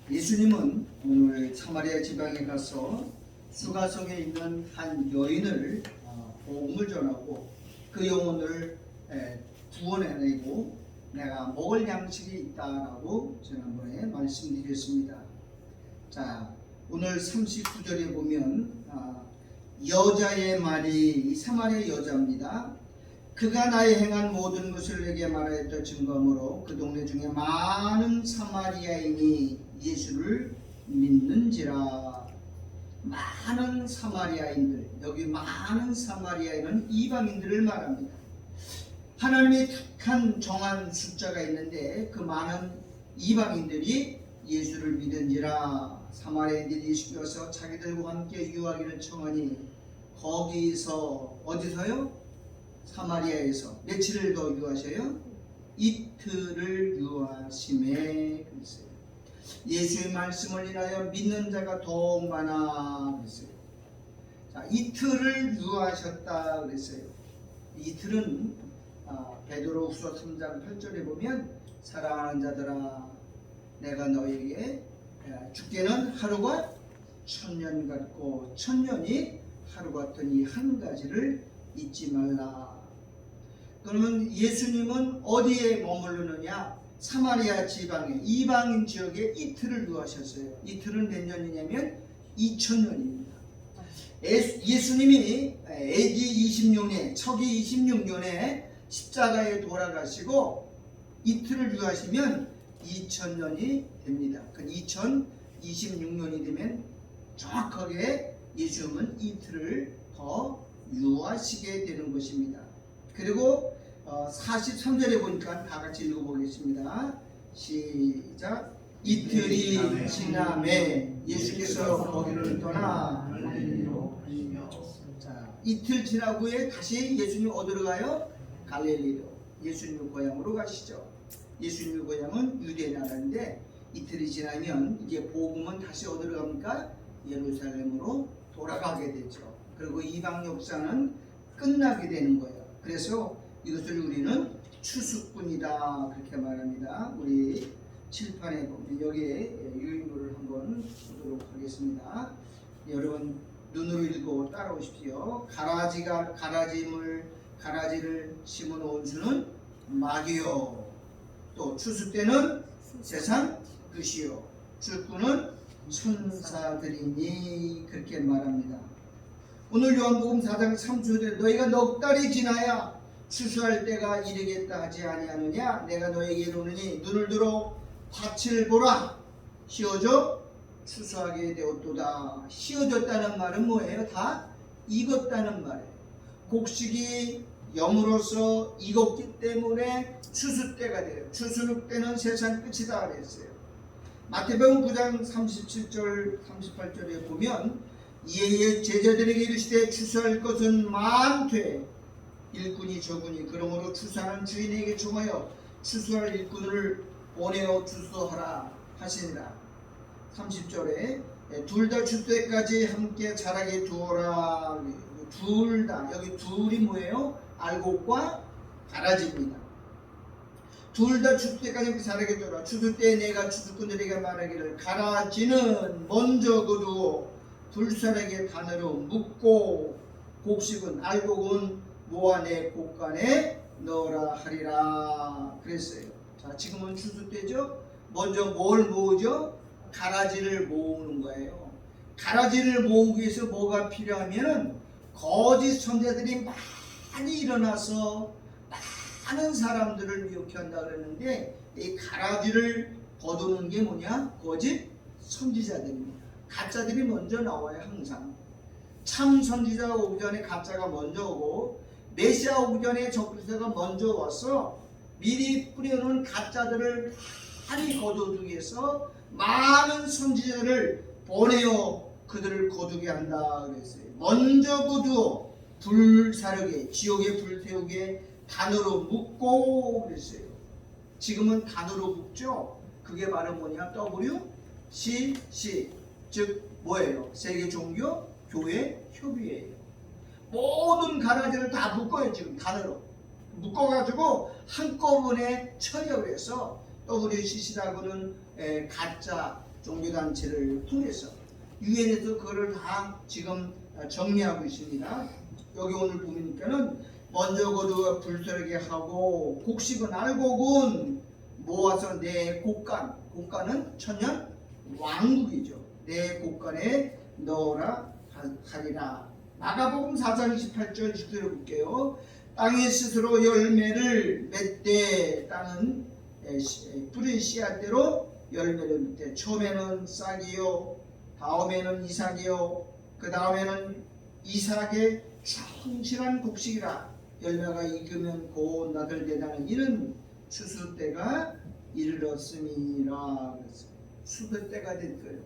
예수님은 오늘 사마리아 지방에 가서 수가 속에 있는 한 여인을 복음을 전하고 그 영혼을 구원해내고 내가 먹을 양식이 있다라고 지난번에 말씀드렸습니다. 자, 오늘 39절에 보면 여자의 말이 이 사마리아 여자입니다. 그가 나의 행한 모든 것을 내게 말하였다 증거하므로 그 동네 중에 많은 사마리아인이 예수를 믿는지라. 많은 사마리아인들, 여기 많은 사마리아인은 이방인들을 말합니다. 하나님이 택한 정한 숫자가 있는데 그 많은 이방인들이 예수를 믿은지라. 사마리아인들이 예수께 와서 자기들과 함께 유하기를 청하니 거기서 어디서요? 사마리아에서 며칠을 더 유하셔요? 이틀을 유하심에 그랬어요. 예수의 말씀을 인하여 믿는 자가 더욱 많아 그랬어요. 자, 이틀을 유하셨다 그랬어요. 이틀은 베드로후서 3장 8절에 보면 사랑하는 자들아 내가 너에게 죽게는 하루가 천년 같고 천년이 하루 같은 이 한 가지를 잊지 말라. 그러면 예수님은 어디에 머무르느냐? 사마리아 지방에 이방인 지역에 이틀을 유하셨어요. 이틀은 몇 년이냐면 2000년입니다. 예수님이 AD 26년, 초기 26년에 십자가에 돌아가시고 이틀을 유하시면 2000년이 됩니다. 그 2026년이 되면 정확하게 예수님은 이틀을 더 유하시게 되는 것입니다. 그리고 43절에 보니까 다 같이 읽어보겠습니다. 시작. 이틀이 지남에 예수께서 거기를 떠나 갈릴리로 가시며. 자, 이틀 지나고 후에 다시 예수님 어디로 가요? 갈릴리로, 예수님의 고향으로 가시죠. 예수님의 고향은 유대 나라인데 이틀이 지나면 이제 복음은 다시 어디로 갑니까? 예루살렘으로 돌아가게 되죠. 그리고 이방 역사는 끝나게 되는 거예요. 그래서 이것을 우리는 추수꾼이다 그렇게 말합니다. 우리 칠판에 보면 여기에 유인물을 한번 보도록 하겠습니다. 여러분 눈으로 읽고 따라오십시오. 가라지를 심어놓은 수는 마귀요, 또 추수 때는 세상 끝이요, 출구는 천사들이니 그렇게 말합니다. 오늘 요한복음 4장 3절에 너희가 넉 달이 지나야 추수할 때가 이르겠다 하지 아니하느냐? 내가 너에게 이르노니 눈을 들어 밭을 보라. 휘어져 추수하게 되었도다. 휘어졌다는 말은 뭐예요? 다 익었다는 말이에요. 곡식이 영으로서 익었기 때문에 추수 때가 돼요. 추수 때는 세상 끝이다 그랬어요. 마태복음 9장 37절 38절에 보면 이에 제자들에게 이르시되 추수할 것은 많되 일꾼이 적으니 그러므로 추수하는 주인에게 청하여 추수할 일꾼을 보내어 추수하라 하시니라. 30절에 둘 다 추수 때까지 함께 자라게 두어라. 둘 다, 여기 둘이 뭐예요? 알곡과 가라지입니다. 둘 다 추수 때까지 자라게 두어라. 추수 때 내가 추수꾼들에게 말하기를 가라지는 먼저 거두어 불살에게 단으로 묶고 곡식은 알곡은 모아 내 곡간에 넣으라 하리라 그랬어요. 자, 지금은 추수 때죠. 먼저 뭘 모으죠? 가라지를 모으는 거예요. 가라지를 모으기 위해서 뭐가 필요하면 거짓 선자들이 많이 일어나서 많은 사람들을 미혹한다 그랬는데 이 가라지를 거두는 게 뭐냐? 거짓 선지자들입니다. 가짜들이 먼저 나와요. 항상 참 선지자가 오기 전에 가짜가 먼저 오고 메시아 오기 전에 적그리스도가 먼저 와서 미리 뿌려놓은 가짜들을 많이 거두기 위해서 많은 선지자를 보내어 그들을 거두게 한다 그랬어요. 먼저 거두어 불사르게 지옥에 불태우게 단으로 묶고 그랬어요. 지금은 단으로 묶죠. 그게 바로 뭐냐? WCC 즉 뭐예요? 세계 종교 교회 협의회예요. 모든 가라지를 다 묶어요. 지금 단으로 묶어가지고 한꺼번에 처리를 해서 WCC라고는 가짜 종교단체를 통해서 유엔에서 그거를 다 지금 정리하고 있습니다. 여기 오늘 보니까는 먼저 거두어 불사르게 하고 곡식은 알곡은 모아서 내 곡간은 천년 왕국이죠. 내 곡간에 넣어라 하리라. 마가복음 4장 28절 10절을 볼게요. 땅이 스스로 열매를 맺되 땅은 뿌린 씨앗대로 열매를 맺되 처음에는 싹이요 다음에는 이삭이요 그 다음에는 이삭의 충실한 곡식이라. 열매가 익으면 곧 나들되다는 이는 추수 때가 이르렀음이라. 추수 때가 될 거예요.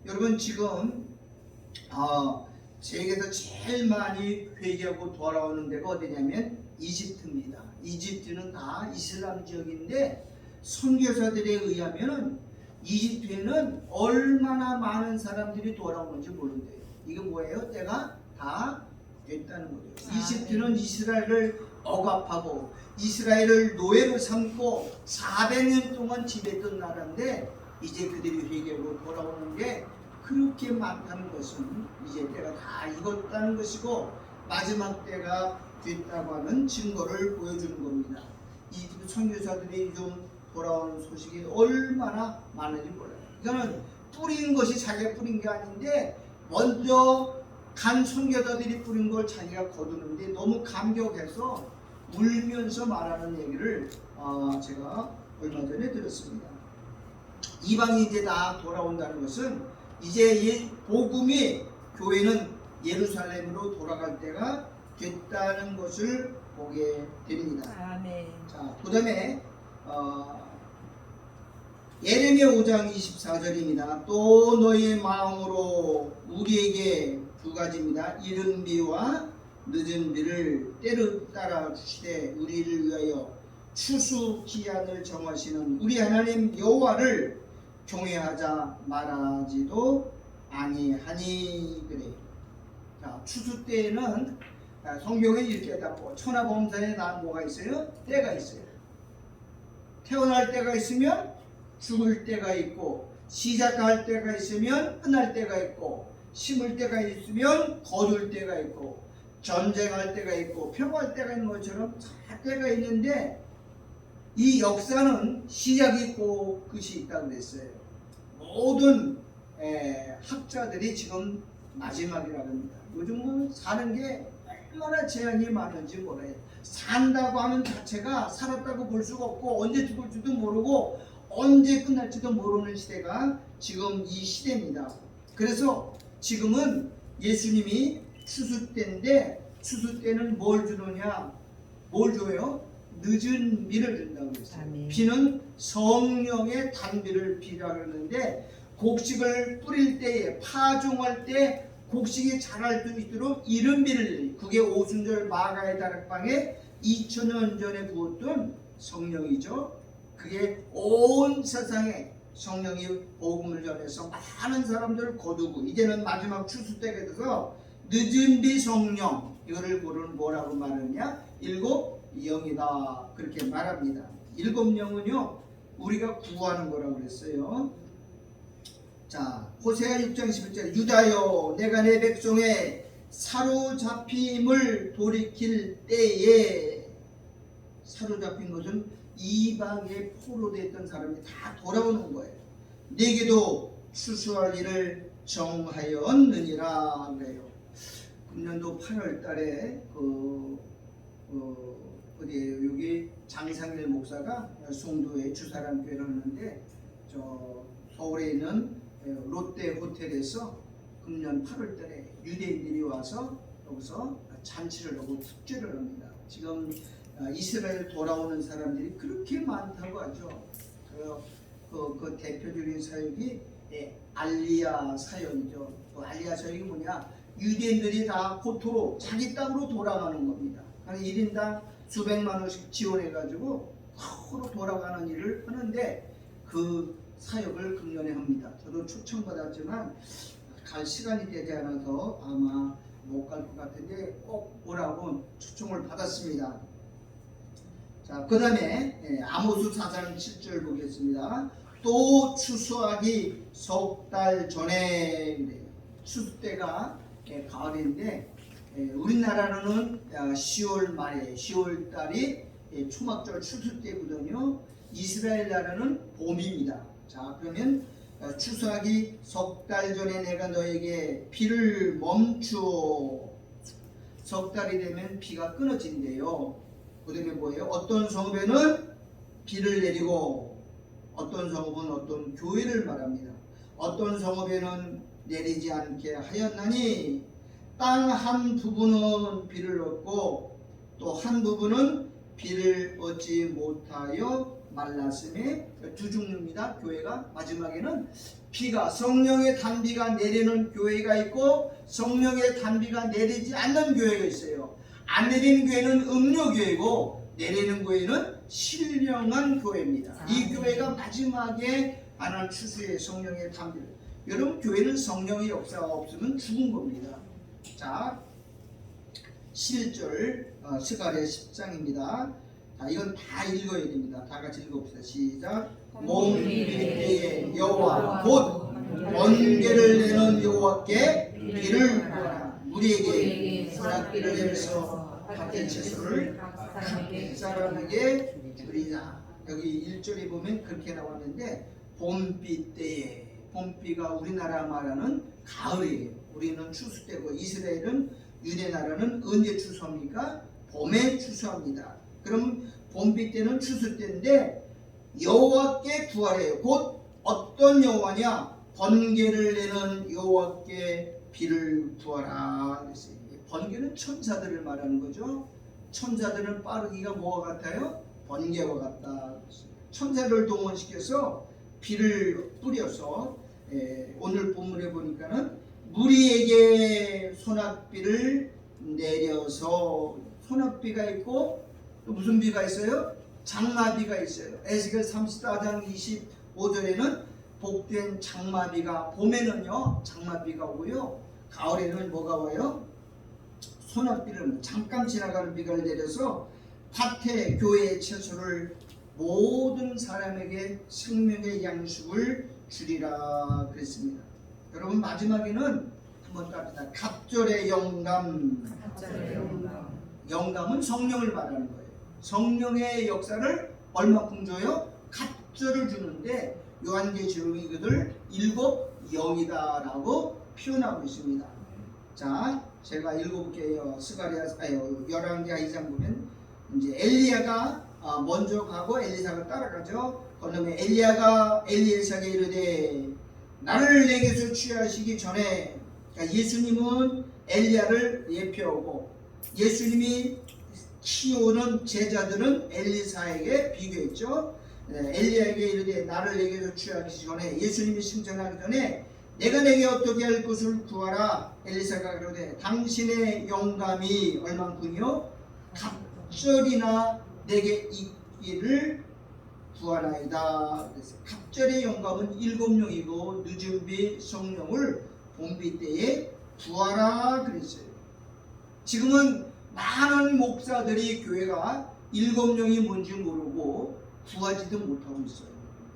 여러분 지금 세계에서 제일 많이 회개하고 돌아오는 데가 어디냐면 이집트입니다. 이집트는 다 이슬람 지역인데 선교사들에 의하면 이집트에는 얼마나 많은 사람들이 돌아오는지 모른대요. 이게 뭐예요? 때가 다 됐다는 거죠. 이집트는 이스라엘을 억압하고 이스라엘을 노예로 삼고 400년 동안 지배했던 나라인데 이제 그들이 회개하고 돌아오는 게 그렇게 많다는 것은 이제 때가 다 익었다는 것이고 마지막 때가 됐다고 하는 증거를 보여주는 겁니다. 이 선교사들이 좀 돌아오는 소식이 얼마나 많은지 몰라요. 이거는 뿌린 것이 자기가 뿌린 게 아닌데 먼저 간 선교사들이 뿌린 걸 자기가 거두는데 너무 감격해서 울면서 말하는 얘기를 제가 얼마 전에 들었습니다. 이방이 이제 다 돌아온다는 것은 이제 복음이 교회는 예루살렘으로 돌아갈 때가 됐다는 것을 보게 됩니다. 아멘. 자, 그 다음에 예레미야 5장 24절입니다. 또 너희의 마음으로 우리에게 두 가지입니다. 이른 비와 늦은 비를 때로 따라 주시되 우리를 위하여 추수 기한을 정하시는 우리 하나님 여호와를 경외하자 말하지도 아니하니 그래. 자, 추수 때에는 성경에 이렇게 답고 천하범사에 난 뭐가 있어요? 때가 있어요. 태어날 때가 있으면 죽을 때가 있고 시작할 때가 있으면 끝날 때가 있고 심을 때가 있으면 거둘 때가 있고 전쟁할 때가 있고 평화할 때가 있는 것처럼 다 때가 있는데 이 역사는 시작이 있고 끝이 있다고 그랬어요. 모든 학자들이 지금 마지막이라고 합니다. 요즘은 사는 게 얼마나 제한이 많은지 몰라요. 산다고 하는 자체가 살았다고 볼 수가 없고 언제 죽을지도 모르고 언제 끝날지도 모르는 시대가 지금 이 시대입니다. 그래서 지금은 예수님이 추수 때인데 추수 때는 뭘 주느냐? 뭘 줘요? 늦은 비를 준다고 했어요. 아멘. 비는 성령의 단비를 비라고 했는데 곡식을 뿌릴 때에 파종할 때 곡식이 자랄 수 있도록 이른 비를, 그게 오순절 마가의 다락방에 2000년 전에 부었던 성령이죠. 그게 온 세상에 성령이 복음을 전해서 많은 사람들을 거두고 이제는 마지막 추수 때가 돼서 늦은 비 성령, 이거를 뭐라고 말하느냐? 일곱 영이다 그렇게 말합니다. 일곱 영은요 우리가 구하는 거라고 그랬어요. 자, 호세아 6장 11절 유다여 내가 내 백성의 사로잡힘을 돌이킬 때에, 사로잡힌 것은 이방에 포로되었던 사람이 다 돌아오는 거예요. 내게도 추수할 일을 정하였느니라 그래요. 금년도 8월 달에 어디에요? 여기 장상일 목사가 송도에 주사람 교회를 하는데 저 서울에 있는 롯데 호텔에서 금년 8월 달에 유대인들이 와서 여기서 잔치를 하고 축제를 합니다. 지금 이스라엘 돌아오는 사람들이 그렇게 많다고 하죠. 그 대표적인 사역이 알리야 사역이죠. 그 알리야 사역이 뭐냐? 유대인들이 다 고토로 자기 땅으로 돌아가는 겁니다. 1인당 수백만 원씩 지원해가지고 서로 돌아가는 일을 하는데 그 사역을 금년에 합니다. 저도 초청받았지만 갈 시간이 되지 않아서 아마 못 갈 것 같은데 꼭 오라고 초청을 받았습니다. 자, 그 다음에 아모스 4장 7절 보겠습니다. 또 추수하기 석 달 전에 그래요. 추수 때가 가을인데 우리나라는 10월 말에 10월 달이 초막절 추수 때거든요. 이스라엘 나라는 봄입니다. 자, 그러면 추수하기 석 달 전에 내가 너에게 비를 멈추어. 석 달이 되면 비가 끊어진대요. 그 다음에 뭐예요? 어떤 성읍에는 비를 내리고 어떤 성읍은 어떤 교회를 말합니다. 어떤 성읍에는 내리지 않게 하였나니 땅 한 부분은 비를 얻고 또 한 부분은 비를 얻지 못하여 말랐음에 두 종류입니다. 교회가 마지막에는 비가 성령의 단비가 내리는 교회가 있고 성령의 단비가 내리지 않는 교회가 있어요. 안 내리는 교회는 음료교회고 내리는 교회는 신령한 교회입니다. 이 교회가 마지막에 안한 추수의 성령의 단비를. 여러분, 교회는 성령의 역사가 없으면 죽은 겁니다. 자, 11절 스가랴 10장입니다. 자, 이건 다 읽어야 됩니다. 다 같이 읽어봅시다. 시작. 봄비 때에 여호와 곧 번개를 내는 여호와께 비를 구하라. 우리에게 소낙비를 내면서 밭의 채소를 각 사람에게 주리라. 여기 1절에 보면 그렇게 나왔는데 봄비 때에, 봄비가 우리나라 말하는 가을이에요. 우리는 추수 때고 이스라엘은 유대 나라는 언제 추수합니까? 봄에 추수합니다. 그럼 봄비 때는 추수 때인데 여호와께 구하래요. 곧 어떤 여호와냐? 번개를 내는 여호와께 비를 구하라 그랬어요. 번개는 천사들을 말하는 거죠. 천사들은 빠르기가 뭐와 같아요? 번개와 같다. 천사를 동원시켜서 비를 뿌려서 오늘 본문에 보니까는 무리에게 소낙비를 내려서, 소낙비가 있고 또 무슨 비가 있어요? 장마비가 있어요. 에스겔 34장 25절에는 복된 장마비가, 봄에는요 장마비가 오고요 가을에는 뭐가 와요? 소낙비를, 잠깐 지나가는 비가 내려서 밭에 교회의 채소를 모든 사람에게 생명의 양식을 주리라 그랬습니다. 여러분, 마지막에는 한번 답니다. 갑절의 영감. 영감은 성령을 말하는 거예요. 성령의 역사를 얼마큼 줘요? 갑절을 주는데 요한계시록이 이것을 7영이다라고 표현하고 있습니다. 자, 제가 읽어볼게요. 열왕기하 2장 보면 이제 엘리야가 먼저 가고 엘리사가 따라가죠. 그다음에 엘리야가 엘리에사에게 이르되 나를 내게서 취하시기 전에, 그러니까 예수님은 엘리야를 예표하고 예수님이 키우는 제자들은 엘리사에게 비교했죠. 엘리야에게 이르되 나를 내게서 취하기 전에, 예수님이 승천하기 전에 내가 내게 어떻게 할 것을 구하라. 엘리사가 그러되 당신의 영감이 얼만큼이요? 갑절이나 내게 있기를 구하나이다. 갑절의 영감은 7명이고 늦은 비 성령을 봄비 때에 구하라 그랬어요. 지금은 많은 목사들이 교회가 7명이 뭔지 모르고 구하지도 못하고 있어요.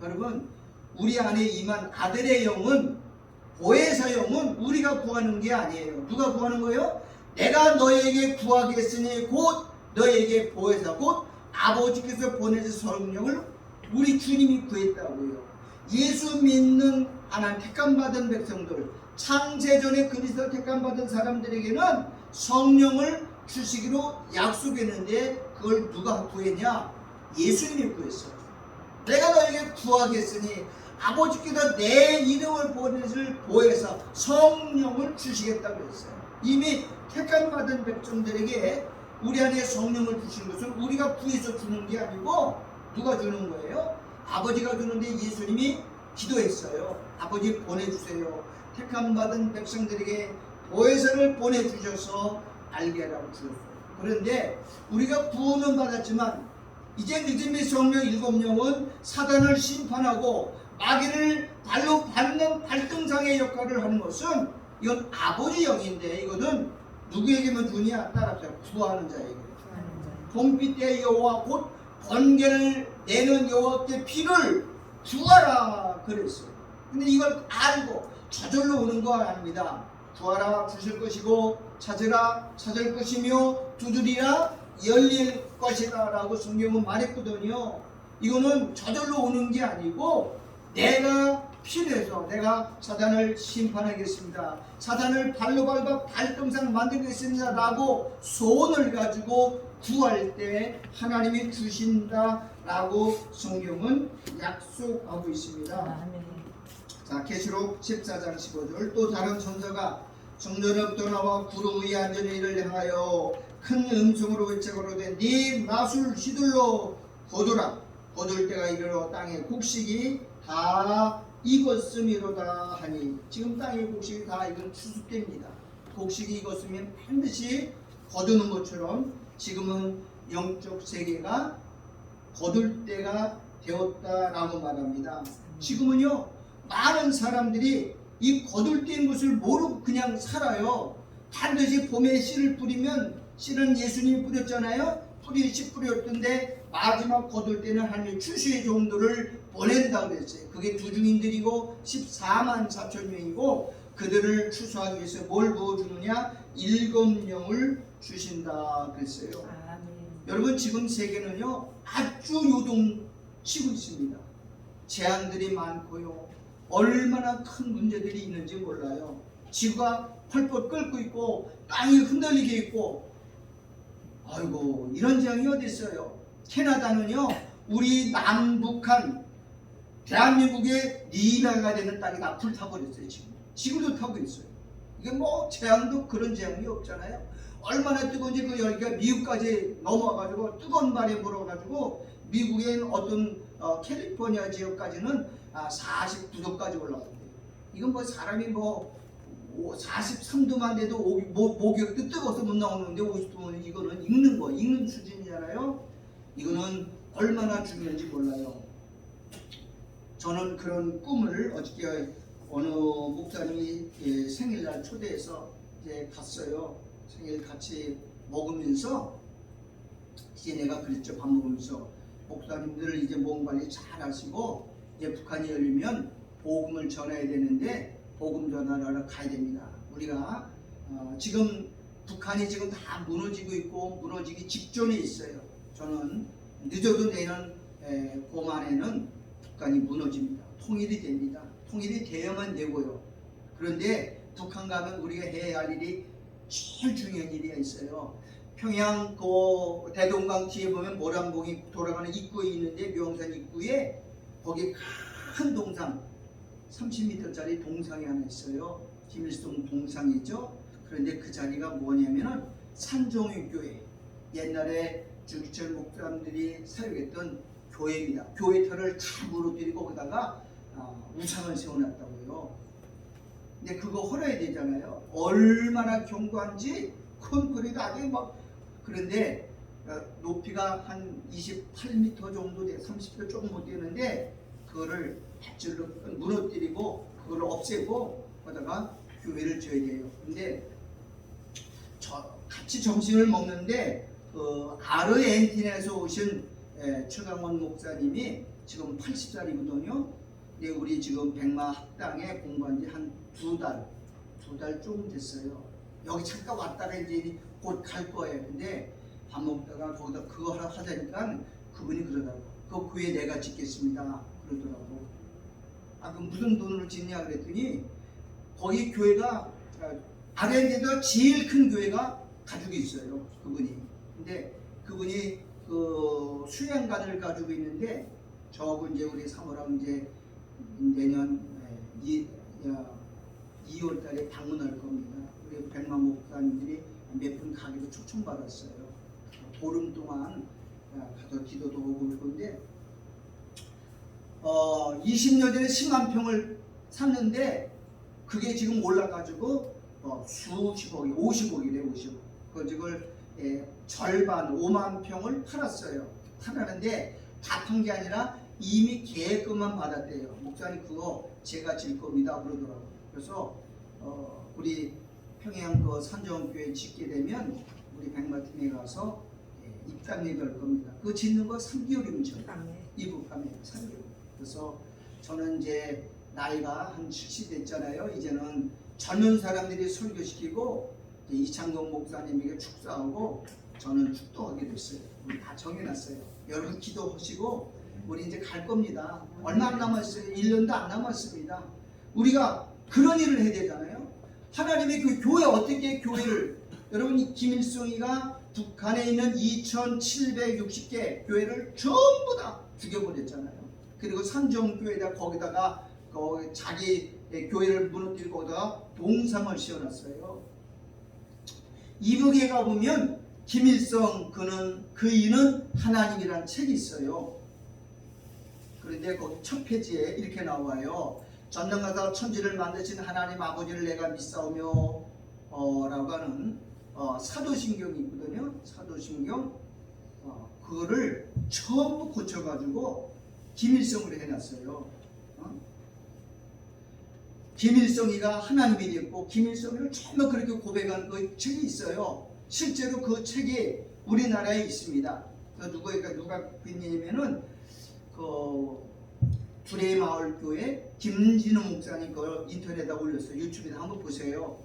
여러분, 우리 안에 임한 아들의 영은, 보혜사 영은 우리가 구하는 게 아니에요. 누가 구하는 거예요? 내가 너에게 구하겠으니 곧 너에게 보혜사, 곧 아버지께서 보내신 성령을 우리 주님이 구했다고요. 예수 믿는 하나님 택함받은 백성들, 창세전에 그리스도 택함받은 사람들에게는 성령을 주시기로 약속했는데 그걸 누가 구했냐? 예수님이 구했어요. 내가 너에게 구하겠으니 아버지께서 내 이름을 보내실 보혜사 성령을 주시겠다고 했어요. 이미 택함받은 백성들에게 우리 안에 성령을 주신 것은 우리가 구해서 주는 게 아니고 누가 주는 거예요? 아버지가 주는데 예수님이 기도했어요. 아버지 보내주세요. 택함받은 백성들에게 보혜사를 보내주셔서 알게 하라고 주셨어요. 그런데 우리가 구원은 받았지만 이제 늦은비 성령 7명은 사단을 심판하고 마귀를 발로 밟는 발등상의 역할을 하는 것은 이건 아버지 영인데 이거는 누구에게만 주냐? 따라합시다. 구하는 자에게. 봄비 때 여호와 곧 번개를 내는 여호와께 비를 구하라 그랬어요. 근데 이걸 알고 저절로 오는 거 아닙니다. 구하라 주실 것이고 찾으라 찾을 것이며 두드리라 열릴 것이다 라고 성경은 말했거든요. 이거는 저절로 오는 게 아니고 내가 필요해서 내가 사단을 심판하겠습니다. 사단을 발로 밟아 발등상 만들겠습니다 라고 소원을 가지고 구할 때 하나님이 주신다 라고 성경은 약속하고 있습니다. 자, 계시록 14장 15절 또 다른 천사가 성전으로부터 나와 구름 위에 앉은 이를 향하여 큰 음성으로 외쳐가로되 네 마술 휘둘러 거두라. 거둘 때가 이르러 땅의 곡식이 다 익었음이로다 하니 지금 땅의 곡식이 다 익은 추수때입니다. 곡식이 익었으면 반드시 거두는 것처럼 지금은 영적 세계가 거둘 때가 되었다라고 말합니다. 지금은요 많은 사람들이 이 거둘 때인 것을 모르고 그냥 살아요. 반드시 봄에 씨를 뿌리면 씨는 예수님이 뿌렸잖아요. 씨 뿌렸던데 마지막 거둘 때는 하나님의 추수의 종들을 보낸다고 그랬어요. 그게 두 중인들이고 14만 4천 명이고 그들을 추수하기 위해서 뭘 부어주느냐? 일곱 영을 주신다 그랬어요. 여러분 지금 세계는요 아주 요동치고 있습니다. 재앙들이 많고요. 얼마나 큰 문제들이 있는지 몰라요. 지구가 펄펄 끓고 있고 땅이 흔들리게 있고 아이고 이런 재앙이 어디 있어요. 캐나다는요 우리 남북한 대한민국의 리베가 되는 땅이 다 불타버렸어요. 지금도 타고 있어요. 이게 뭐 재앙도 그런 재앙이 없잖아요. 얼마나 뜨거운지 그 열기가 미국까지 넘어와가지고 뜨거운 발에 불어가지고 미국의 어떤 캘리포니아 지역까지는 49도까지 올라갔대요. 이건 뭐 사람이 뭐 43도만 돼도 목욕도 뜨거워서 못 나오는데 50도면 이거는 익는 수준이잖아요. 이거는 얼마나 중요한지 몰라요. 저는 그런 꿈을 어저께 어느 목사님이 생일날 초대해서 이제 갔어요. 생일 같이 먹으면서 이제 내가 그랬죠. 밥 먹으면서 목사님들 이제 몸 관리 잘 하시고 이제 북한이 열리면 복음을 전해야 되는데 복음 전하러 가야 됩니다. 우리가 지금 북한이 지금 다 무너지고 있고 무너지기 직전에 있어요. 저는 늦어도 내년 봄 안에는 북한이 무너집니다. 통일이 됩니다. 통일이 되어야만 되고요. 그런데 북한 가면 우리가 해야 할 일이 제일 중요한 일이 있어요. 평양 그 대동강 뒤에 보면 모란봉이 돌아가는 입구에 있는데 명산 입구에 거기 큰 동상 30m짜리 동상이 하나 있어요. 김일성 동상이죠. 그런데 그 자리가 뭐냐면은 산종유교회 옛날에 주기철 목사님들이 사역했던 교회입니다. 교회 터를 다 무너뜨리고 거기다가 우상을 세워놨다고요. 근데 그거 헐어야 되잖아요. 얼마나 견고한지 콘크리트 아주 막 그런데 높이가 한 28m 정도 돼 30m 조금 못 되는데 그거를 밧줄로 무너뜨리고 그거를 없애고 거기다가 교회를 지어야 돼요. 근데 같이 점심을 먹는데 그 아르헨티나에서 오신 최강원 목사님이 지금 80살이거든요. 근데 우리 지금 백마 학당에 공부한 지 한 두 달 조금 됐어요. 여기 잠깐 왔다가 이제 곧 갈 거예요. 근데 밥 먹다가 거기다 그거 하나 하자니까 그분이 그러더라고. 그 교회 내가 짓겠습니다. 그러더라고. 그럼 무슨 돈으로 짓냐 그랬더니 거기 교회가 아르헨티나 제일 큰 교회가 가지고 있어요. 그분이. 근데 그분이 그 수양관을 가지고 있는데 저하고 이제 우리 사모랑 이제 내년 2월 달에 방문할 겁니다. 우리 백만 목사님들이 몇 분 가기로 초청받았어요. 보름 동안 가서 기도도 오고 올 건데 20년 전에 10만 평을 샀는데 그게 지금 올라가지고 수십억이 50억이래 50억. 그걸 절반 5만 평을 팔았어요. 팔았는데 다 판 게 아니라 이미 계획금만 받았대요. 목사님 그거 제가 질 겁니다 그러더라고요. 그래서 우리 평양 그 산정교회 짓게 되면 우리 백마팀에 가서 입당 예배할 겁니다. 그거 짓는 거 3개월이면 져요. 이북감에 3개월. 그래서 저는 이제 나이가 한 70 됐잖아요. 이제는 젊은 사람들이 설교시키고 이창동 목사님에게 축사하고 저는 축도하게 됐어요. 우리 다 정해놨어요. 여러분 기도하시고 우리 이제 갈 겁니다. 얼마 안 남았어요. 1년도 안 남았습니다. 우리가 그런 일을 해야 되잖아요. 하나님의 그 교회, 어떻게 교회를, 여러분 김일성이가 북한에 있는 2760개 교회를 전부 다 죽여버렸잖아요. 그리고 산정교회에다 거기다가 자기 교회를 무너뜨리고 거기다가 동상을 씌워놨어요. 이북에 가보면 김일성 그이는 하나님이라는 책이 있어요. 그런데 거기 첫 페이지에 이렇게 나와요. 전능하사 천지를 만드신 하나님 아버지를 내가 믿사오며 라고 하는 사도신경이 있거든요. 사도신경 그거를 전부 고쳐가지고 김일성으로 해놨어요. 김일성이가 하나님이 됐고 김일성이를 전부 그렇게 고백한 그 책이 있어요. 실제로 그 책이 우리나라에 있습니다. 누가 그랬냐면은 두레이 마을 교회 김진우 목사님 그 인터넷에 올렸어요. 유튜브에 한번 보세요.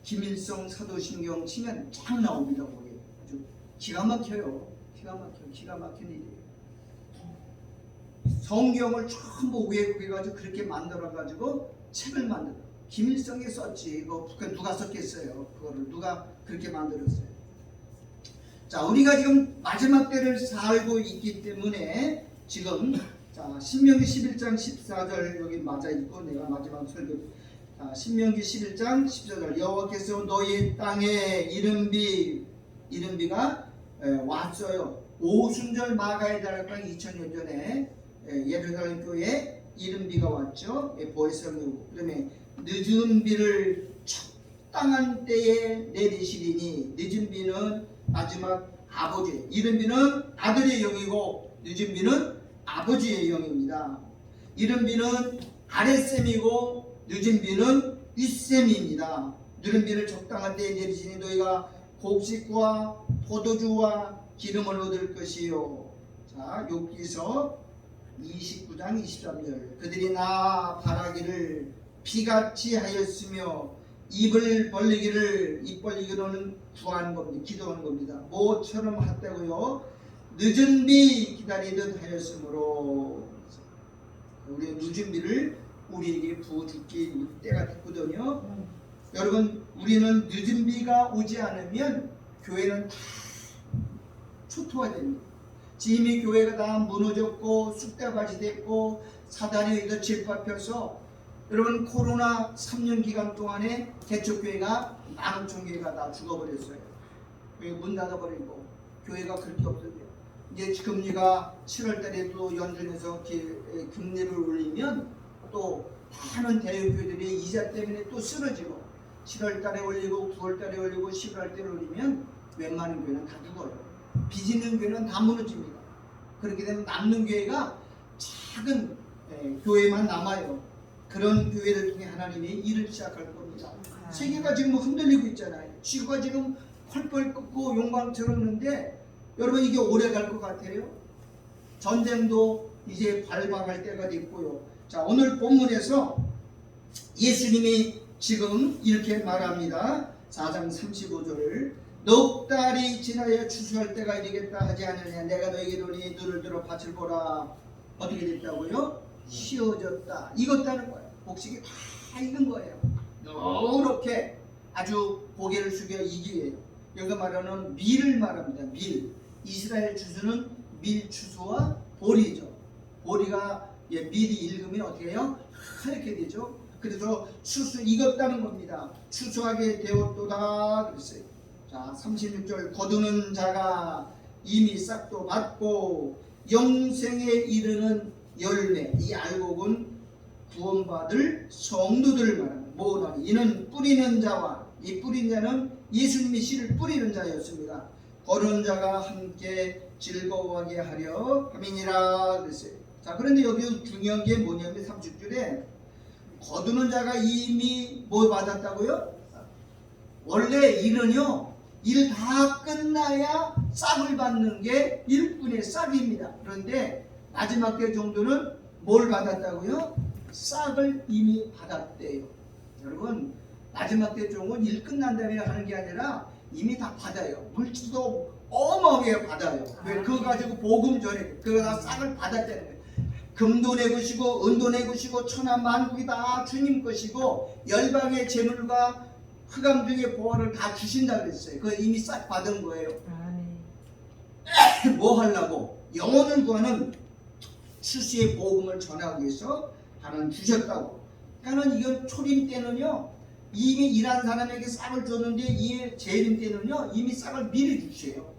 김일성 사도신경 치면 쫙 나옵니다. 거기 아주 기가 막혀요. 기가 막힌 일이에요. 성경을 전부 왜곡해가지고 그렇게 만들어가지고 책을 만들어. 김일성이 썼지. 이거 누가 썼겠어요? 그거를 누가 그렇게 만들었어요? 자, 우리가 지금 마지막 때를 살고 있기 때문에 지금 자 신명기 11장 14절 여기 맞아 있고 내가 마지막 설교. 자, 신명기 11장 14절 여호와께서 너희 땅에 이른비가 왔어요. 오순절 마가의 달랑 2000년 전에 예루살렘 교회에 이른비가 왔죠. 보혜성이고 그다음에 늦은 비를 적당한 때에 내리시리니 늦은 비는 마지막 아버지, 이른 비는 아들의 영이고 늦은 비는 아버지의 영입니다. 이른 비는 아랫셈이고 늦은 비는 윗셈입니다. 늦은 비를 적당한 때에 내리시니 너희가 곡식과 포도주와 기름을 얻을 것이요. 자, 욥기서 29장 23절 그들이 나 바라기를 피같이 하였으며 입 벌리기로는 구하는 겁니다. 기도하는 겁니다. 모처럼 했다고요. 늦은 비 기다리듯 하였으므로 우리 늦은 비를 우리에게 부어주기 때가 됐거든요. 여러분 우리는 늦은 비가 오지 않으면 교회는 다 초토화됩니다. 이미 교회가 다 무너졌고 쑥대밭이 됐고 사단이 여기다 짓밟혀서 여러분 코로나 3년 기간 동안에 개척교회가 15,000개가 다 죽어버렸어요. 문 닫아버리고 교회가 그렇게 없어져요. 이제 금리가 7월달에 또 연준에서 금리를 올리면 또 많은 대형교회들이 이자 때문에 또 쓰러지고 7월달에 올리고 9월달에 올리고 11월달에 올리면 웬만한 교회는 다 죽어요. 빚 있는 교회는 다 무너집니다. 그렇게 되면 남는 교회가 작은 교회만 남아요. 그런 교회를 통해 하나님이 일을 시작할 겁니다. 세계가 지금 흔들리고 있잖아요. 지구가 지금 펄펄 끓고 용광처럼는데 여러분 이게 오래 갈 것 같아요? 전쟁도 이제 발발할 때가 됐고요. 자, 오늘 본문에서 예수님이 지금 이렇게 말합니다. 4장 35절을 넉 달이 지나야 추수할 때가 이르겠다 하지 않느냐. 내가 너에게 이르노니 눈을 들어 밭을 보라. 어떻게 됐다고요? 씌어졌다. 익었다는 거예요. 곡식이 다 익은 거예요. 노랗게 아주 고개를 숙여 이기예요. 여기서 말하는 밀을 말합니다. 밀. 이스라엘 추수는 밀 추수와 보리죠. 보리가 밀이 익으면 어떻게 해요? 하얗게 되죠. 그래서 추수 익었다는 겁니다. 추수하게 되었도다 그랬어요. 자, 36절 거두는 자가 이미 싹도 받고 영생에 이르는 열매. 이 알곡은 구원받을 성도들을 말합니다. 뭐라니? 이는 뿌리는 자와 이 뿌린 자는 예수님이 씨를 뿌리는 자였습니다. 거두는 자가 함께 즐거워하게 하려 함이니라 그랬어요. 자, 그런데 여기 중요한 게 뭐냐면 30절에 거두는 자가 이미 뭐 받았다고요? 원래 일은요, 일 다 끝나야 싹을 받는 게 일꾼의 싹입니다. 그런데 마지막 때 정도는 뭘 받았다고요? 싹을 이미 받았대요. 여러분, 마지막 때 종은 일 끝난 다음에 하는 게 아니라 이미 다 받아요. 물질도 어마어마하게 받아요. 왜? 그거 가지고 복음 전해. 그거 다 싹을 받았다는 거예요. 금도 내 것이고 은도 내 것이고 천하 만국이 다 주님 것이고 열방의 재물과 흑암 중의 보화를 다 주신다 그랬어요. 그거 이미 싹 받은 거예요. 뭐 하려고? 영혼을 구하는 출세의 복음을 전하기 위해서 하나님 주셨다고. 그러니까 이건 초림 때는요 이미 일한 사람에게 싹을 줬는데 이 재림 때는요 이미 싹을 미리 주세요.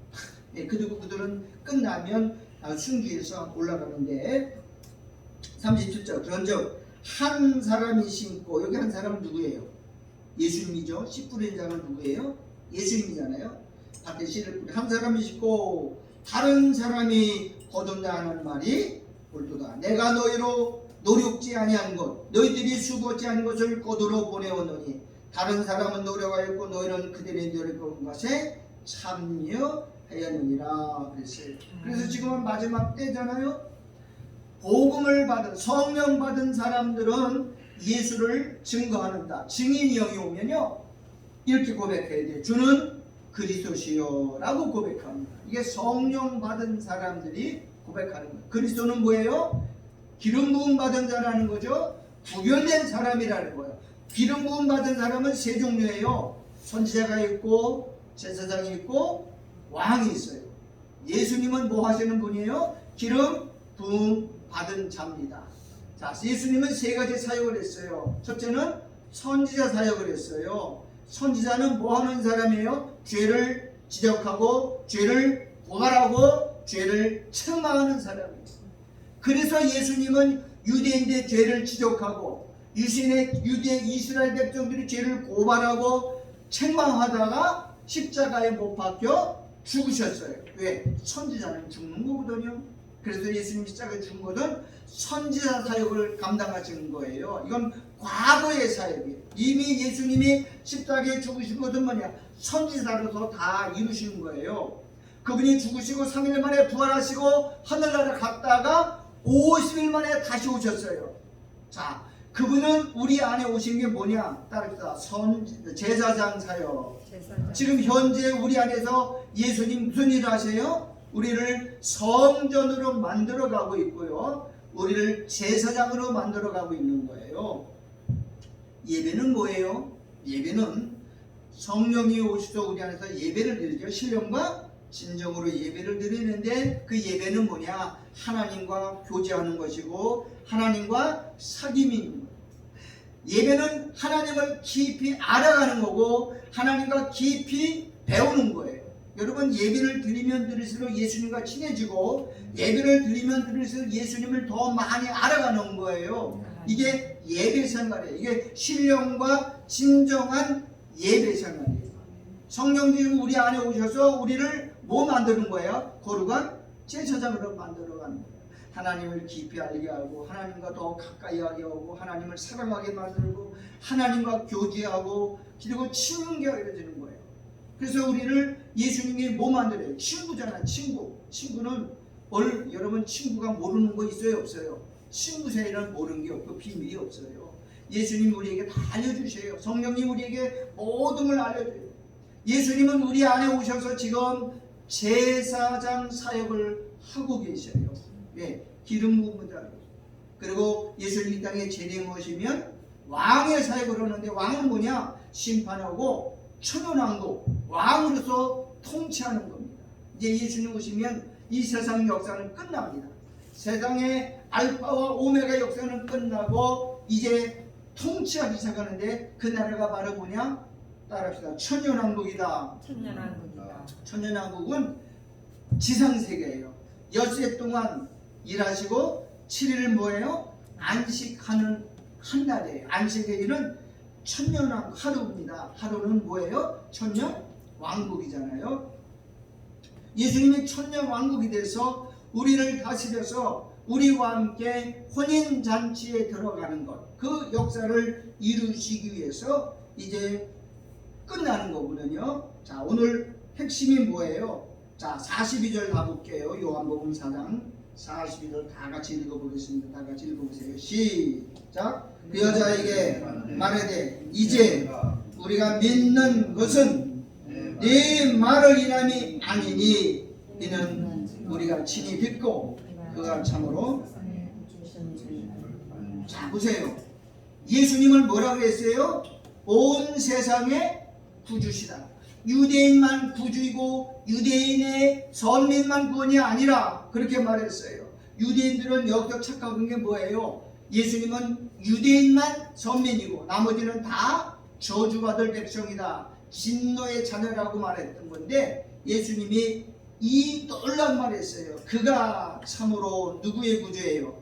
그리고 그들은 끝나면 순교해서 올라가는데 37절 그런즉 한 사람이 심고, 여기 한 사람은 누구예요? 예수님이죠. 씨 뿌린 자는 누구예요? 예수님이잖아요. 밭에 씨를 뿌린 한 사람이 심고 다른 사람이 거둔다 하는 말이 옳도다. 내가 너희로 노력지 아니한 것, 너희들이 수고지 않은 것을 거두러 보내오노니 다른 사람은 노력하였고 너희는 그들의 노력한 것에 참여하였느니라 그랬어요. 그래서 지금은 마지막 때잖아요. 복음을 받은, 성령 받은 사람들은 예수를 증거하는다. 증인이 여기 오면요 이렇게 고백해야 돼요. 주는 그리스도시요 라고 고백합니다. 이게 성령 받은 사람들이 고백하는 거예요. 그리스도는 뭐예요? 기름 부음 받은 자라는 거죠. 구별된 사람이라는 거예요. 기름 부음 받은 사람은 세 종류예요. 선지자가 있고 제사장이 있고 왕이 있어요. 예수님은 뭐 하시는 분이에요? 기름 부음 받은 자입니다. 자, 예수님은 세 가지 사역을 했어요. 첫째는 선지자 사역을 했어요. 선지자는 뭐 하는 사람이에요? 죄를 지적하고 죄를 고발하고 죄를 책망하는 사람이에요. 그래서 예수님은 유대인들의 죄를 지적하고 유대 이스라엘 백성들이 죄를 고발하고 책망하다가 십자가에 못 박혀 죽으셨어요. 왜? 선지자는 죽는 거거든요. 그래서 예수님이 십자가에 죽은 것은 선지자 사역을 감당하시는 거예요. 이건 과거의 사역이에요. 이미 예수님이 십자가에 죽으신 것은 뭐냐? 선지자로서 다 이루시는 거예요. 그분이 죽으시고 3일 만에 부활하시고 하늘나라 갔다가 50일 만에 다시 오셨어요. 자, 그분은 우리 안에 오신 게 뭐냐? 따릅시다. 제사장 사역. 지금 현재 우리 안에서 예수님 무슨 일을 하세요? 우리를 성전으로 만들어 가고 있고요. 우리를 제사장으로 만들어 가고 있는 거예요. 예배는 뭐예요? 예배는 성령이 오셔서 우리 안에서 예배를 드리죠. 신령과 진정으로 예배를 드리는데 그 예배는 뭐냐? 하나님과 교제하는 것이고 하나님과 사귐이 있는 거예요. 예배는 하나님을 깊이 알아가는 거고 하나님과 깊이 배우는 거예요. 여러분, 예배를 드리면 드릴수록 예수님과 친해지고 예배를 드리면 드릴수록 예수님을 더 많이 알아가는 거예요. 이게 예배 생활이에요. 이게 신령과 진정한 예배 생활이에요. 성령님이 우리 안에 오셔서 우리를 뭐 만드는 거예요? 거룩한 제사장으로 만들어가는 거예요. 하나님을 깊이 알게 하고 하나님과 더 가까이 하게 하고 하나님을 사랑하게 만들고 하나님과 교제하고 그리고 친교하게 해주는 거예요. 그래서 우리를 예수님이 뭐 만들어요? 친구잖아. 친구. 친구는 여러분 친구가 모르는 거 있어요? 없어요? 친구 사이는 모르는 게 없고 비밀이 없어요. 예수님 우리에게 다 알려주세요. 성령님 우리에게 모든 걸 알려줘요. 예수님은 우리 안에 오셔서 지금 제사장 사역을 하고 계셔요. 예, 기름 부은 자. 그리고 예수님 이 땅에 재림하시면 왕의 사역을 하는데 왕은 뭐냐? 심판하고 천연왕국 왕으로서 통치하는 겁니다. 이제 예수님 오시면 이 세상 역사는 끝납니다. 세상의 알파와 오메가 역사는 끝나고 이제 통치하기 시작하는데 그 나라가 바로 뭐냐? 따라합시다. 천연왕국이다. 천연왕국은 지상세계예요. 엿새 동안 일하시고 7일 뭐예요? 안식하는 한 날이에요. 안식의 일은 천년왕국 하루입니다. 하루는 뭐예요? 천년왕국이잖아요. 예수님이 천년왕국이 돼서 우리를 다스려서 우리와 함께 혼인잔치에 들어가는 것, 그 역사를 이루시기 위해서 이제 끝나는 거거든요. 자, 오늘 핵심이 뭐예요? 자, 42절 가볼게요. 요한복음 4장 42절 다 같이 읽어보겠습니다. 다 같이 읽어보세요. 시작. 그 여자에게 말하되 이제 우리가 믿는 것은 네 말을 인함이 아니니 이는 우리가 친히 듣고 그가 참으로. 자 보세요. 예수님을 뭐라고 했어요? 온 세상의 구주시다. 유대인만 구주이고 유대인의 선민만 구원이 아니라 그렇게 말했어요. 유대인들은 여기서 착각한 게 뭐예요? 예수님은 유대인만 선민이고 나머지는 다 저주받을 백성이다, 진노의 자녀라고 말했던 건데, 예수님이 이 놀라운 말을 했어요. 그가 참으로 누구의 구주예요?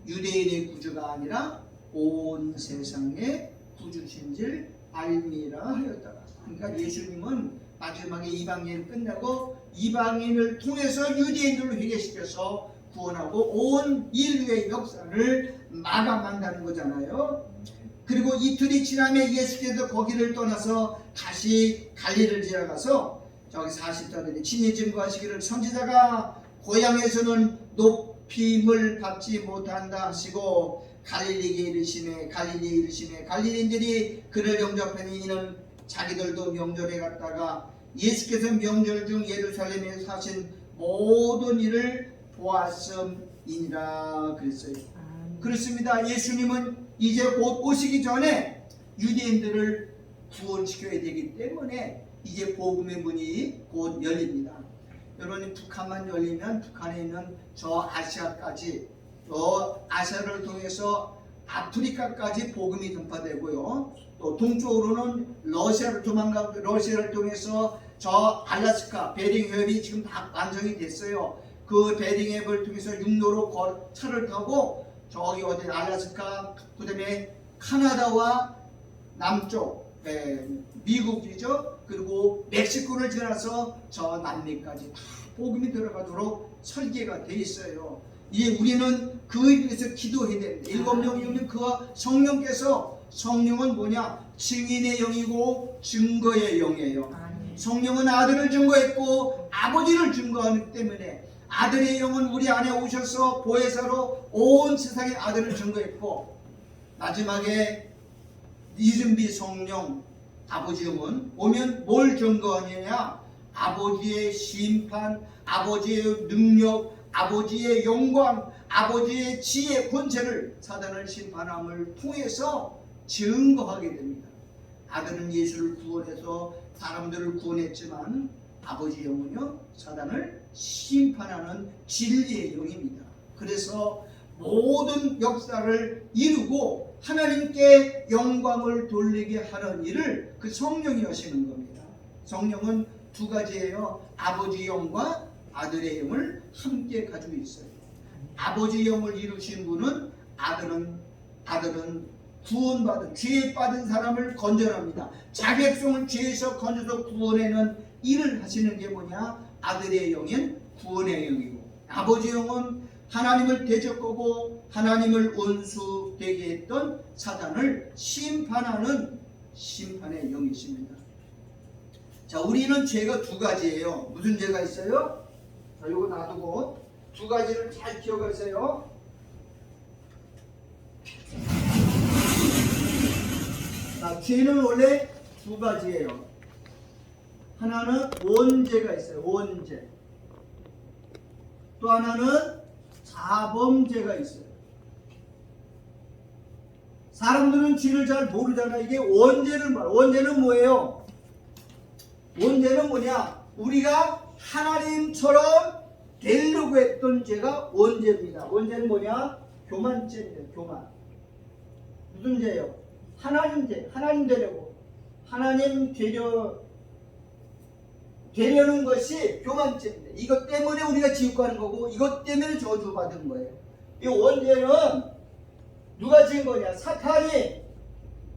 유대인의 구주가 아니라 온 세상의 구주신 줄 알미라 하였다가. 그러니까 예수님은 마지막에 이방인 끝나고 이방인을 통해서 유대인들을 회개시켜서 구원하고 온 인류의 역사를 마감한다는 거잖아요. 그리고 이틀이 지나면 예수께서 거기를 떠나서 다시 갈릴리를 지나가서 저기 40절에 친히 증거하시기를 선지자가 고향에서는 높임을 받지 못한다 하시고 갈릴리에 이르시매 갈릴리인들이 그를 영접하니 이는 자기들도 명절에 갔다가 예수께서 명절 중 예루살렘에 사신 모든 일을 보았음이니라 그랬어요. 그렇습니다. 예수님은 이제 곧 오시기 전에 유대인들을 구원시켜야 되기 때문에 이제 복음의 문이 곧 열립니다. 여러분이 북한만 열리면 북한에 있는 저 아시아까지, 저 아시아를 통해서 아프리카까지 복음이 전파되고요. 또 동쪽으로는 러시아를 통해서 저 알래스카 베링 해협이 지금 다 완성이 됐어요. 그 베링 해협을 통해서 육로로 차를 타고 저기 어디 알래스카, 그다음에 카나다와 남쪽 미국이죠. 그리고 멕시코를 지나서 저 남미까지 다 복음이 들어가도록 설계가 돼 있어요. 이제 우리는 그에 대해서 기도해야 됩니다. 일곱 영이면 그와 성령께서, 성령은 뭐냐? 증인의 영이고 증거의 영이에요. 성령은 아들을 증거했고 아버지를 증거하기 때문에 아들의 영은 우리 안에 오셔서 보혜사로 온 세상의 아들을 증거했고, 마지막에 이준비 성령 아버지 영은 오면 뭘 증거하느냐? 아버지의 심판, 아버지의 능력, 아버지의 영광, 아버지의 지혜, 권세를 사단을 심판함을 통해서 증거하게 됩니다. 아들은 예수를 구원해서 사람들을 구원했지만 아버지 영은요, 사단을 심판하는 진리의 영입니다. 그래서 모든 역사를 이루고 하나님께 영광을 돌리게 하는 일을 그 성령이 하시는 겁니다. 성령은 두 가지예요. 아버지 영과 아들의 영을 함께 가지고 있어요. 아버지 영을 이루신 분은 아들은 구원받은, 죄에 빠진 사람을 건져냅니다. 자기 백성을 죄에서 건져서 구원하는 일을 하시는 게 뭐냐? 아들의 영인 구원의 영이고, 아버지 영은 하나님을 대적하고 하나님을 원수되게 했던 사단을 심판하는 심판의 영이십니다. 자, 우리는 죄가 두 가지예요. 무슨 죄가 있어요? 자, 이거 놔두고 두 가지를 잘 기억하세요. 자, 죄는 원래 두 가지예요. 하나는 원죄가 있어요. 원죄. 또 하나는 자범죄가 있어요. 사람들은 죄를 잘 모르잖아. 이게 원죄를 말. 원죄는 뭐예요? 원죄는 뭐냐? 우리가 하나님처럼 되려고 했던 죄가 원죄입니다. 원죄는 뭐냐? 교만죄입니다. 교만. 무슨 죄예요? 하나님 죄. 하나님 되려고. 하나님 되려는 것이 교만죄입니다. 이것 때문에 우리가 지옥 가는 거고, 이것 때문에 저주받은 거예요. 이 원죄는 누가 지은 거냐? 사탄이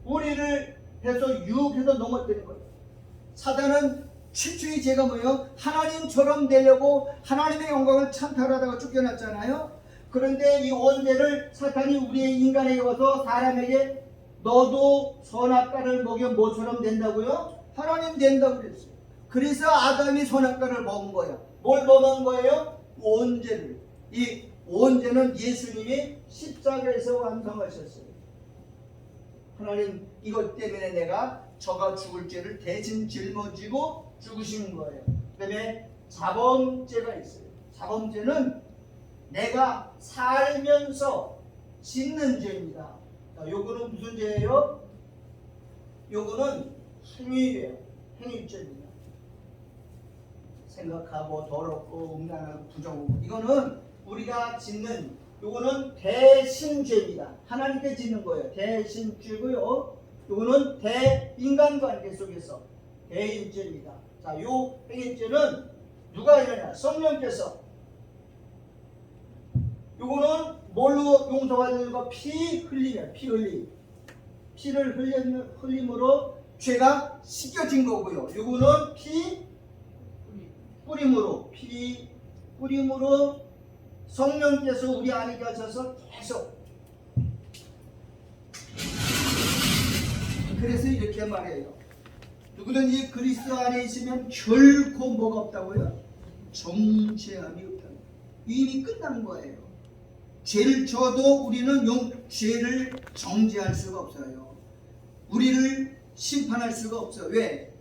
우리를 해서 유혹해서 넘어뜨린 거예요. 사단은 최초의 죄가 뭐예요? 하나님처럼 되려고 하나님의 영광을 찬탈하다가 쫓겨났잖아요. 그런데 이 원죄를 사탄이 우리의 인간에게 와서 사람에게 너도 선악과를 먹여 뭐처럼 된다고요? 하나님 된다고 그랬어요. 그래서 아담이 선악과를 먹은 거예요. 뭘 먹은 거예요? 원죄를. 이 원죄는 예수님이 십자가에서 완성하셨어요. 하나님 이것 때문에 내가 저가 죽을 죄를 대신 짊어지고 죽으신 거예요. 그 다음에 자범죄가 있어요. 자범죄는 내가 살면서 짓는 죄입니다. 자, 요거는 무슨 죄예요? 요거는 행위예요. 행위죄입니다. 생각하고 더럽고 음란하고 부정하고 이거는 우리가 짓는 요거는 대신죄입니다. 하나님께 짓는 거예요. 대신죄고요. 요거는 대인간관계 속에서 대인죄입니다. 자, 요 행위죄는 누가 이러냐? 성령께서. 요거는 뭘로 용서받는 거? 피 흘리면 피 흘림. 피를 흘림으로 죄가 씻겨진 거고요. 요거는 피 뿌림으로 성령께서 우리 안에 가셔서 계속. 그래서 이렇게 말해요. 누구든 이 그리스도 안에 있으면 결코 뭐가 없다고요? 정죄함이 없다. 이미 끝난 거예요. 죄를 져도 우리는 죄를 정죄할 수가 없어요. 우리를 심판할 수가 없어요. 왜?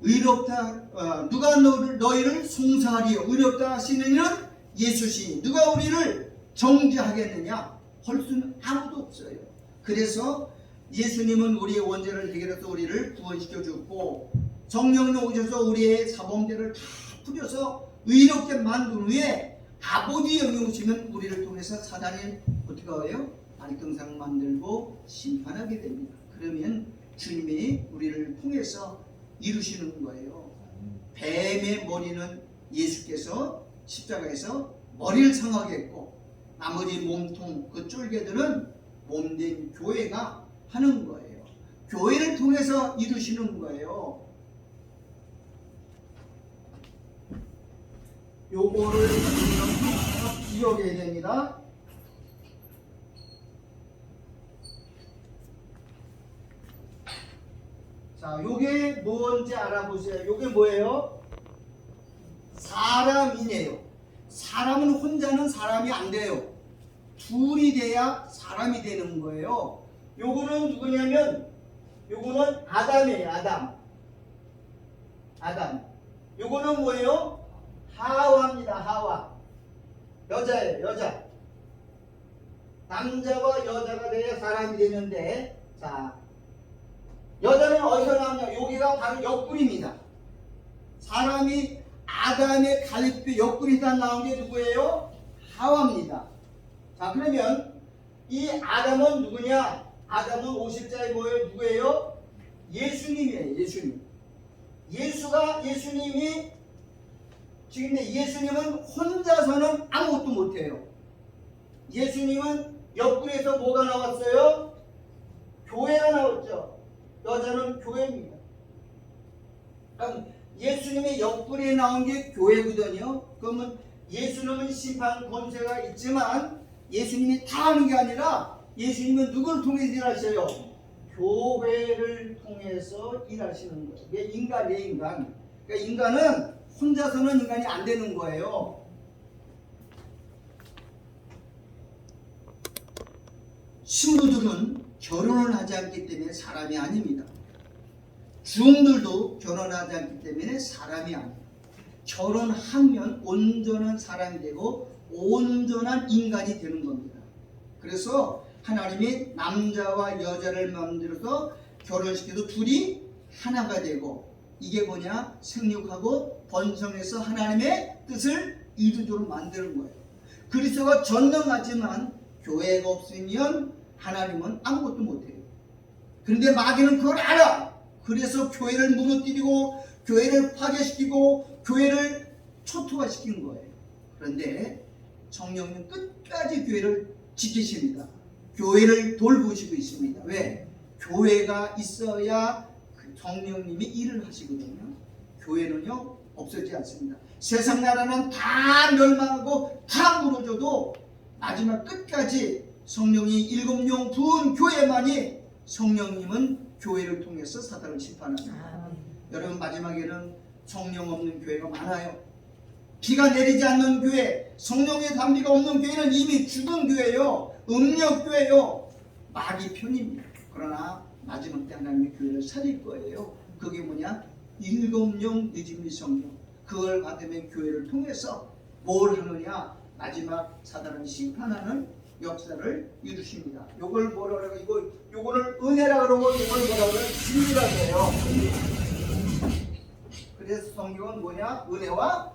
의롭다 누가 너희를 송사하리요 의롭다 하시는 이는 예수시니 누가 우리를 정죄하겠느냐? 할 수는 아무도 없어요. 그래서 예수님은 우리의 원죄를 해결해서 우리를 구원시켜 줬고 성령님 오셔서 우리의 사범죄를 다 풀려서 의롭게 만든 후에 아버지 영이 오시면 우리를 통해서 사단이 어떻게 해요? 발등상 만들고 심판하게 됩니다. 그러면 주님이 우리를 통해서 이루시는 거예요. 뱀의 머리는 예수께서 십자가에서 머리를 상하게 했고 나머지 몸통 그 쫄개들은 몸된 교회가 하는 거예요. 교회를 통해서 이루시는 거예요. 요거를 기억해야 됩니다. 자, 요게 뭔지 알아보세요. 요게 뭐예요? 사람이네요. 사람은 혼자는 사람이 안 돼요. 둘이 돼야 사람이 되는 거예요. 요거는 누구냐면 요거는 아담이에요. 아담. 요거는 뭐예요? 하와입니다. 하와. 여자예요. 여자. 남자와 여자가 돼야 사람이 되는데, 자, 여자는 어디서 나오냐? 여기가 바로 옆구리입니다. 사람이 아담의 갈비 옆구리에다 나온 게 누구예요? 하와입니다. 자, 그러면 이 아담은 누구냐? 아담은 50자에 뭐예요? 누구예요? 예수님이에요. 예수님이 지금 예수님은 혼자서는 아무것도 못해요. 예수님은 옆구리에서 뭐가 나왔어요? 교회가 나왔죠. 여자는 교회입니다. 그럼 예수님의 옆구리에 나온 게 교회거든요. 그러면 예수님은 심판 권세가 있지만 예수님이 다 하는 게 아니라 예수님은 누구를 통해서 일하셔요? 교회를 통해서 일하시는 거예요. 이게 인간이에요. 인간. 그러니까 인간은 혼자서는 인간이 안 되는 거예요. 신부들은 결혼을 하지 않기 때문에 사람이 아닙니다. 주홍들도 결혼하지 않기 때문에 사람이 아닙니다. 결혼하면 온전한 사람이 되고 온전한 인간이 되는 겁니다. 그래서 하나님이 남자와 여자를 만들어서 결혼시켜도 둘이 하나가 되고 이게 뭐냐? 생육하고 번성해서 하나님의 뜻을 이루도록 만드는 거예요. 그리스도가 전능하지만 교회가 없으면 하나님은 아무것도 못해요. 그런데 마귀는 그걸 알아. 그래서 교회를 무너뜨리고 교회를 파괴시키고 교회를 초토화시킨 거예요. 그런데 성령님 끝까지 교회를 지키십니다. 교회를 돌보시고 있습니다. 왜? 교회가 있어야 성령님이 일을 하시거든요. 교회는요 없어지지 않습니다. 세상 나라는 다 멸망하고 다 무너져도 마지막 끝까지 성령이 일곱용 부은 교회만이 성령님은 교회를 통해서 사단을 심판합니다. 여러분 마지막에는 성령 없는 교회가 많아요. 비가 내리지 않는 교회, 성령의 담비가 없는 교회는 이미 죽은 교회요, 음력교회요, 마귀 편입니다. 그러나 마지막 때 하나님의 교회를 살릴 거예요. 그게 뭐냐? 일곱령 늦음이 성령. 그걸 받으면 교회를 통해서 뭘 하느냐? 마지막 사단을 심판하는 역사를 이루십니다. 요걸 뭐라 그러고, 요거를 은혜라 그러고, 요걸 뭐라 그러고, 진리라고 해요. 그래서 성경은 뭐냐? 은혜와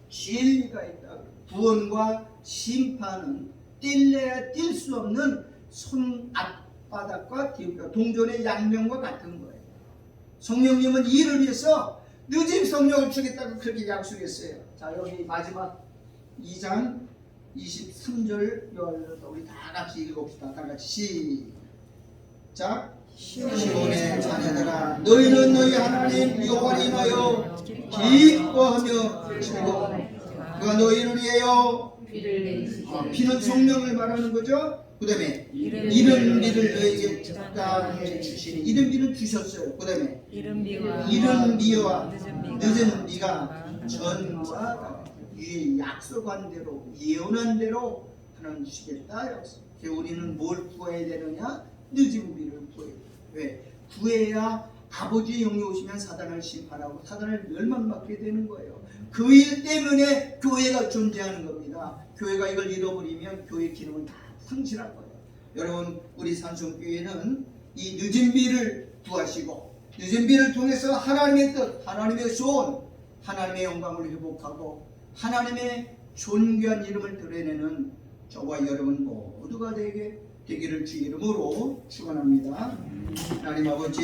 진리가 있다. 구원과 심판은 뛸래야 뛸 수 없는 손 앞바닥과 뒤바닥, 동전의 양면과 같은 거예요. 성령님은 이를 위해서 늦은 성령을 주겠다고 그렇게 약속했어요. 자, 여기 마지막 2장 23절 우리 다 같이 읽읍시다. 다 같이 시작. 시온의 자녀들아, 너희는 너희 하나님 여호와를 인하여 기뻐하며 즐거워. 그가 너희를 위하여 비는 성령을 말하는 거죠. 그 다음에 이른 비를 너희에게 줬다 주시니, 이른 비는 주셨어요. 그 다음에 이른 비와 늦은 비가 전과 이 약속한 대로, 예언한 대로 하나님 주시겠다. 우리는 뭘 구해야 되느냐? 늦은 비를 구해야 돼요. 왜? 구해야 아버지의 영이 오시면 사단을 심판하고 사단을 멸망받게 되는 거예요. 그 일 때문에 교회가 존재하는 겁니다. 교회가 이걸 잃어버리면 교회 기능은 다 상실할 거예요. 여러분, 우리 산성교회는 이 늦은 비를 구하시고 늦은 비를 통해서 하나님의 뜻, 하나님의 소원, 하나님의 영광을 회복하고 하나님의 존귀한 이름을 드러내는 저와 여러분 모두가 되기를 주 이름으로 축원합니다. 하나님 아버지,